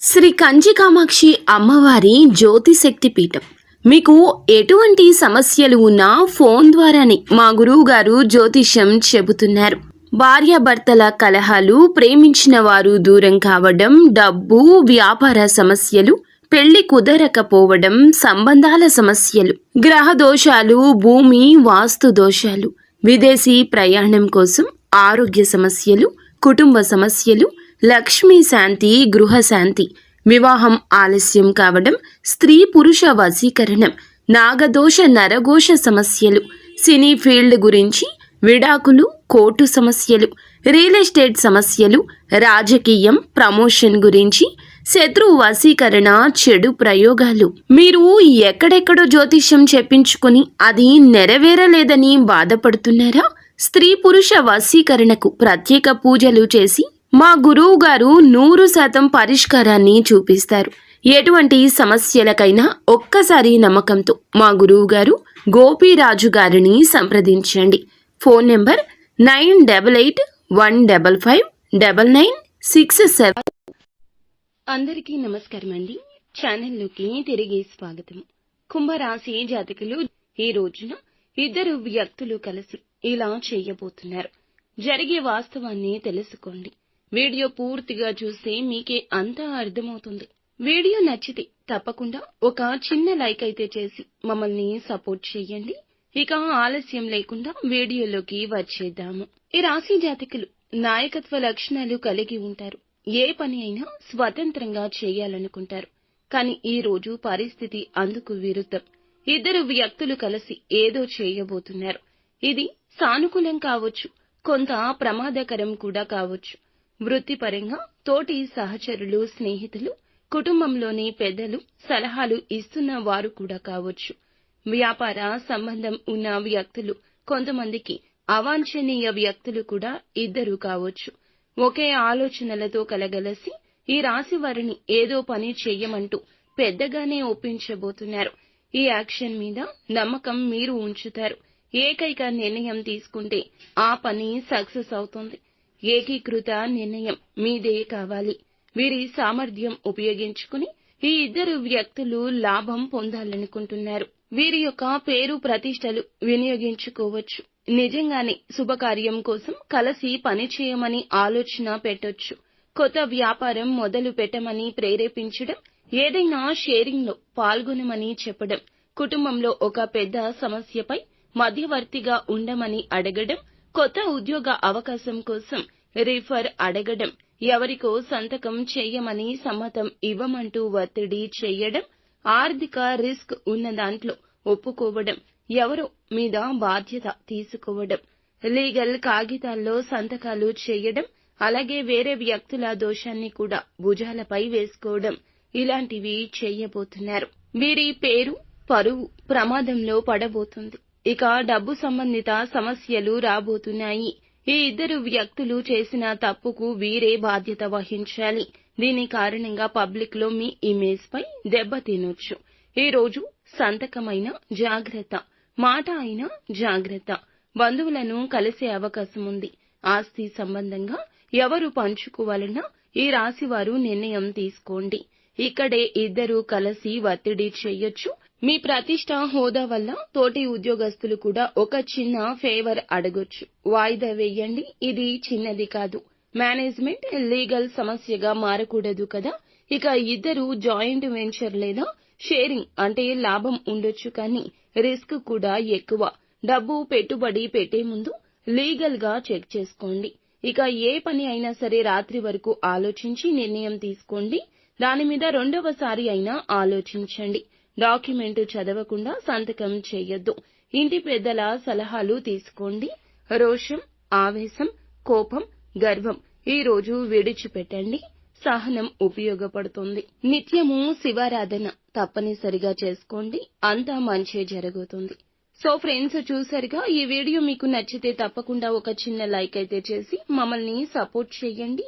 శ్రీ కంచి కామాక్షి అమ్మవారి జ్యోతిశక్తి పీఠం. మీకు ఎటువంటి సమస్యలు ఉన్నా ఫోన్ ద్వారానే మా గురువు గారు జ్యోతిష్యం చెబుతున్నారు. భార్యాభర్తల కలహాలు, ప్రేమించిన వారు దూరం కావడం, డబ్బు, వ్యాపార సమస్యలు, పెళ్లి కుదరకపోవడం, సంబంధాల సమస్యలు, గ్రహ దోషాలు, భూమి వాస్తు దోషాలు, విదేశీ ప్రయాణం కోసం, ఆరోగ్య సమస్యలు, కుటుంబ సమస్యలు, లక్ష్మీ శాంతి, గృహశాంతి, వివాహం ఆలస్యం కావడం, స్త్రీ పురుష వశీకరణం, నాగదోష నరఘోష సమస్యలు, సినీ ఫీల్డ్ గురించి, విడాకులు, కోర్టు సమస్యలు, రియల్ ఎస్టేట్ సమస్యలు, రాజకీయం, ప్రమోషన్ గురించి, శత్రు వశీకరణ, చెడు ప్రయోగాలు. మీరు ఎక్కడెక్కడో జ్యోతిష్యం చెప్పించుకుని అది నెరవేరలేదని బాధపడుతున్నారా? స్త్రీ పురుష వశీకరణకు ప్రత్యేక పూజలు చేసి మా గురువు గారు 100% పరిష్కారాన్ని చూపిస్తారు. ఎటువంటి సమస్యలకైనా ఒక్కసారి నమ్మకంతో మా గురువు గారు గోపీరాజు గారిని సంప్రదించండి. Phone number 9881559967. అందరికీ నమస్కారం అండి. ఛానల్లోకి తిరిగి స్వాగతం. కుంభరాశి జాతకులు, ఈ రోజున ఇద్దరు వ్యక్తులు కలిసి ఇలా చేయబోతున్నారు. జరిగే వాస్తవాన్ని తెలుసుకోండి. వీడియో పూర్తిగా చూస్తే మీకే అంతా అర్థమవుతుంది. వీడియో నచ్చితే తప్పకుండా ఒక చిన్న లైక్ అయితే చేసి మమ్మల్ని సపోర్ట్ చేయండి. ఇక ఆలస్యం లేకుండా వీడియోలోకి వచ్చేద్దాము. ఈ రాశి జాతకులు నాయకత్వ లక్షణాలు కలిగి ఉంటారు. ఏ పని అయినా స్వతంత్రంగా చేయాలనుకుంటారు. కానీ ఈ రోజు పరిస్థితి అందుకు విరుద్ధం. ఇద్దరు వ్యక్తులు కలిసి ఏదో చేయబోతున్నారు. ఇది సానుకూలం కావచ్చు, కొంత ప్రమాదకరం కూడా కావచ్చు. వృత్తిపరంగా తోటి సహచరులు, స్నేహితులు, కుటుంబంలోని పెద్దలు సలహాలు ఇస్తున్న వారు కూడా కావచ్చు. వ్యాపార సంబంధం ఉన్న వ్యక్తులు, కొంతమందికి అవాంఛనీయ వ్యక్తులు కూడా ఇద్దరు కావచ్చు. ఒకే ఆలోచనలతో కలగలసి ఈ రాశి వారిని ఏదో పని చెయ్యమంటూ పెద్దగానే ఒప్పించబోతున్నారు. ఈ యాక్షన్ మీద నమ్మకం మీరు ఉంచుతారు. ఏకైక నిర్ణయం తీసుకుంటే ఆ పని సక్సెస్ అవుతుంది. ఏకీకృత నిర్ణయం మీదే కావాలి. వీరి సామర్థ్యం ఉపయోగించుకుని ఈ ఇద్దరు వ్యక్తులు లాభం పొందాలనుకుంటున్నారు. వీరి యొక్క పేరు ప్రతిష్టలు వినియోగించుకోవచ్చు. నిజంగానే శుభకార్యం కోసం కలిసి పనిచేయమని ఆలోచన పెట్టొచ్చు. కొత్త వ్యాపారం మొదలు పెట్టమని ప్రేరేపించడం, ఏదైనా షేరింగ్ లో పాల్గొనమని చెప్పడం, కుటుంబంలో ఒక పెద్ద సమస్యపై మధ్యవర్తిగా ఉండమని అడగడం, కొత్త ఉద్యోగ అవకాశం కోసం రిఫర్ అడగడం, ఎవరికో సంతకం చేయమని సమ్మతం ఇవ్వమంటూ ఒత్తిడి చేయడం, ఆర్థిక రిస్క్ ఉన్న దాంట్లో ఒప్పుకోవడం, ఎవరో మీద బాధ్యత తీసుకోవడం, లీగల్ కాగితాల్లో సంతకాలు చేయడం, అలాగే వేరే వ్యక్తుల దోషాన్ని కూడా భుజాలపై వేసుకోవడం, ఇలాంటివి చేయబోతున్నారు. వీరి పేరు, పరువు ప్రమాదంలో పడబోతుంది. ఇక డబ్బు సంబంధిత సమస్యలు రాబోతున్నాయి. ఈ ఇద్దరు వ్యక్తులు చేసిన తప్పుకు వీరే బాధ్యత వహించాలి. దీని కారణంగా పబ్లిక్ లో మీ ఇమేజ్ పై దెబ్బతినొచ్చు. ఈ రోజు సంతకమైన జాగ్రత్త, మాట అయినా జాగ్రత్త. బంధువులను కలిసే అవకాశం ఉంది. ఆస్తి సంబంధంగా ఎవరు పంచుకోవాలన్నా ఈ రాశివారు నిర్ణయం తీసుకోండి. ఇక్కడే ఇద్దరు కలిసి ఒత్తిడి చేయొచ్చు. మీ ప్రతిష్ట, హోదా వల్ల తోటి ఉద్యోగస్తులు కూడా ఒక చిన్న ఫేవర్ అడగొచ్చు. వాయిదా వేయండి. ఇది చిన్నది కాదు. మేనేజ్మెంట్, లీగల్ సమస్యగా మారకూడదు కదా. ఇక ఇద్దరు జాయింట్ వెంచర్ లేదా షేరింగ్ అంటే లాభం ఉండొచ్చు, కానీ రిస్క్ కూడా ఎక్కువ. డబ్బు పెట్టుబడి పెట్టే ముందు లీగల్ గా చెక్ చేసుకోండి. ఇక ఏ పని అయినా సరే రాత్రి వరకు ఆలోచించి నిర్ణయం తీసుకోండి. దాని మీద రెండవసారి అయినా ఆలోచించండి. డాక్యుమెంట్ చదవకుండా సంతకం చేయొద్దు. ఇంటి పెద్దల సలహాలు తీసుకోండి. రోషం, ఆవేశం, కోపం, గర్వం ఈ రోజు విడిచిపెట్టండి. సహనం ఉపయోగపడుతుంది. నిత్యము శివారాధన తప్పనిసరిగా చేసుకోండి. అంతా మంచే జరుగుతుంది. సో ఫ్రెండ్స్, చూసారుగా. ఈ వీడియో మీకు నచ్చితే తప్పకుండా ఒక చిన్న లైక్ అయితే చేసి మమ్మల్ని సపోర్ట్ చేయండి.